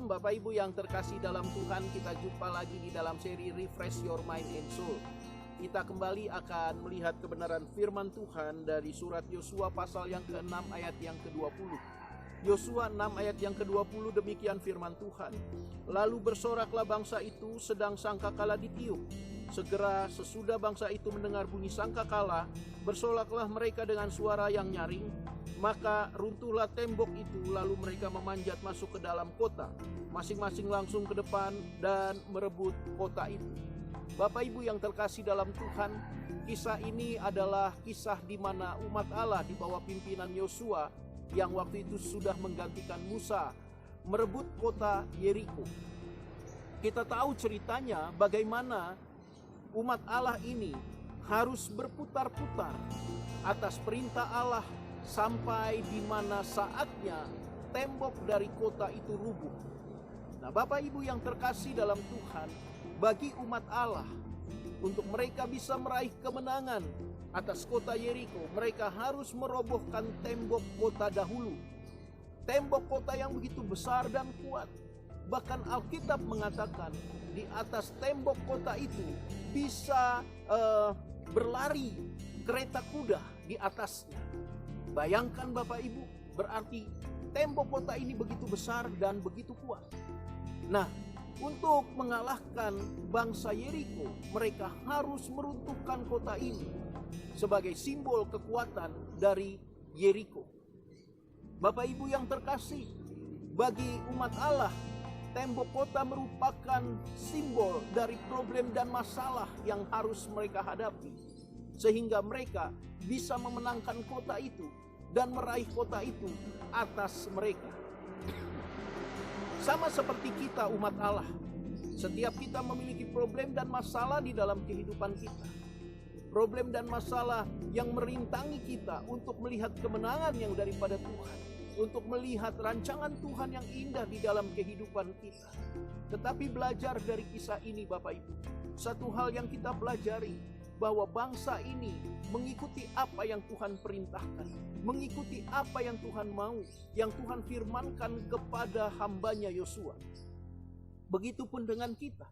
Shalom Bapak Ibu yang terkasih dalam Tuhan, kita jumpa lagi di dalam seri Refresh Your Mind and Soul. Kita kembali akan melihat kebenaran firman Tuhan dari surat Yosua pasal yang ke-6 ayat yang ke-20. Yosua 6 ayat yang ke-20 demikian firman Tuhan. Lalu bersoraklah bangsa itu sedang sangkakala ditiup. Segera sesudah bangsa itu mendengar bunyi sangkakala, bersolaklah mereka dengan suara yang nyaring. Maka runtuhlah tembok itu, lalu mereka memanjat masuk ke dalam kota. Masing-masing langsung ke depan dan merebut kota itu. Bapak Ibu yang terkasih dalam Tuhan, kisah ini adalah kisah di mana umat Allah di bawah pimpinan Yosua yang waktu itu sudah menggantikan Musa merebut kota Yeriko. Kita tahu ceritanya bagaimana umat Allah ini harus berputar-putar atas perintah Allah sampai di mana saatnya tembok dari kota itu rubuh. Nah, Bapak Ibu yang terkasih dalam Tuhan, bagi umat Allah untuk mereka bisa meraih kemenangan atas kota Yeriko, mereka harus merobohkan tembok kota dahulu. Tembok kota yang begitu besar dan kuat. Bahkan Alkitab mengatakan di atas tembok kota itu bisa berlari kereta kuda di atasnya. Bayangkan Bapak Ibu, berarti tembok kota ini begitu besar dan begitu kuat. Nah, untuk mengalahkan bangsa Yeriko, mereka harus meruntuhkan kota ini sebagai simbol kekuatan dari Yeriko. Bapak Ibu yang terkasih, bagi umat Allah, tembok kota merupakan simbol dari problem dan masalah yang harus mereka hadapi. Sehingga mereka bisa memenangkan kota itu dan meraih kota itu atas mereka. Sama seperti kita umat Allah, setiap kita memiliki problem dan masalah di dalam kehidupan kita. Problem dan masalah yang merintangi kita untuk melihat kemenangan yang daripada Tuhan, untuk melihat rancangan Tuhan yang indah di dalam kehidupan kita. Tetapi belajar dari kisah ini Bapak Ibu, satu hal yang kita pelajari, bahwa bangsa ini mengikuti apa yang Tuhan perintahkan, mengikuti apa yang Tuhan mau, yang Tuhan firmankan kepada hambanya Yosua. Begitupun dengan kita.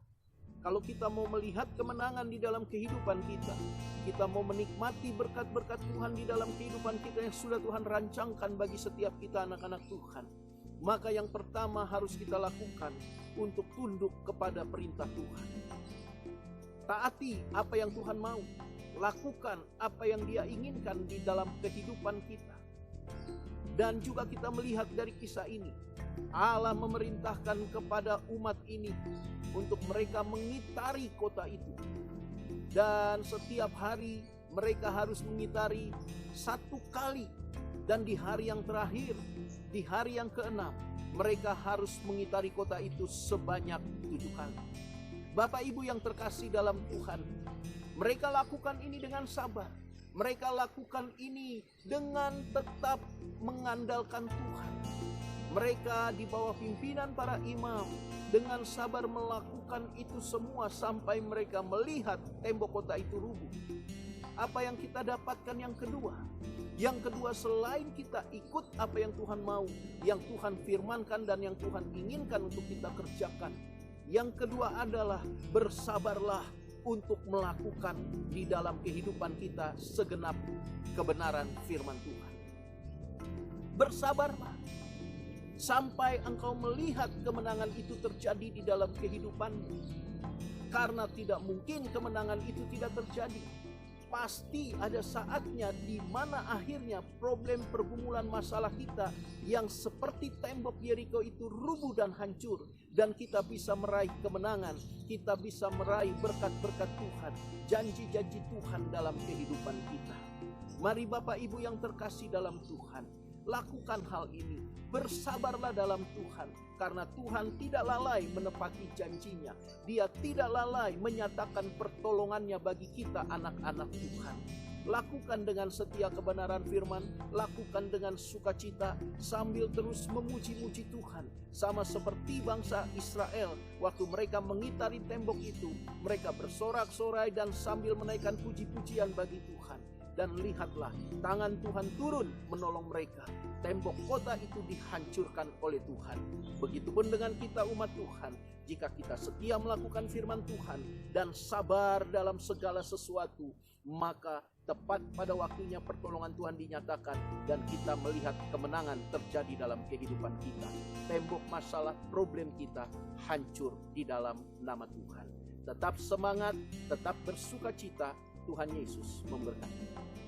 Kalau kita mau melihat kemenangan di dalam kehidupan kita, kita mau menikmati berkat-berkat Tuhan di dalam kehidupan kita yang sudah Tuhan rancangkan bagi setiap kita anak-anak Tuhan, maka yang pertama harus kita lakukan untuk tunduk kepada perintah Tuhan. Taati apa yang Tuhan mau, lakukan apa yang Dia inginkan di dalam kehidupan kita. Dan juga kita melihat dari kisah ini, Allah memerintahkan kepada umat ini untuk mereka mengitari kota itu. Dan setiap hari mereka harus mengitari 1 kali. Dan di hari yang terakhir, di hari yang ke-6, mereka harus mengitari kota itu sebanyak 7 kali. Bapak Ibu yang terkasih dalam Tuhan, mereka lakukan ini dengan sabar. Mereka lakukan ini dengan tetap mengandalkan Tuhan. Mereka di bawah pimpinan para imam dengan sabar melakukan itu semua sampai mereka melihat tembok kota itu rubuh. Apa yang kita dapatkan yang kedua? Yang kedua, selain kita ikut apa yang Tuhan mau, yang Tuhan firmankan dan yang Tuhan inginkan untuk kita kerjakan, yang kedua adalah bersabarlah untuk melakukan di dalam kehidupan kita segenap kebenaran firman Tuhan. Bersabarlah sampai engkau melihat kemenangan itu terjadi di dalam kehidupanmu. Karena tidak mungkin kemenangan itu tidak terjadi. Pasti ada saatnya di mana akhirnya problem pergumulan masalah kita yang seperti tembok Yeriko itu rubuh dan hancur. Dan kita bisa meraih kemenangan, kita bisa meraih berkat-berkat Tuhan, janji-janji Tuhan dalam kehidupan kita. Mari Bapak Ibu yang terkasih dalam Tuhan, lakukan hal ini. Bersabarlah dalam Tuhan, karena Tuhan tidak lalai menepati janjinya. Dia tidak lalai menyatakan pertolongannya bagi kita anak-anak Tuhan. Lakukan dengan setia kebenaran firman, lakukan dengan sukacita sambil terus memuji-muji Tuhan. Sama seperti bangsa Israel, waktu mereka mengitari tembok itu, mereka bersorak-sorai dan sambil menaikkan puji-pujian bagi Tuhan. dan lihatlah tangan Tuhan turun menolong mereka. Tembok kota itu dihancurkan oleh Tuhan. Begitupun dengan kita umat Tuhan, jika kita setia melakukan firman Tuhan dan sabar dalam segala sesuatu, maka tepat pada waktunya pertolongan Tuhan dinyatakan dan kita melihat kemenangan terjadi dalam kehidupan kita. Tembok masalah, problem kita hancur di dalam nama Tuhan. Tetap semangat, tetap bersukacita. Tuhan Yesus memberkati.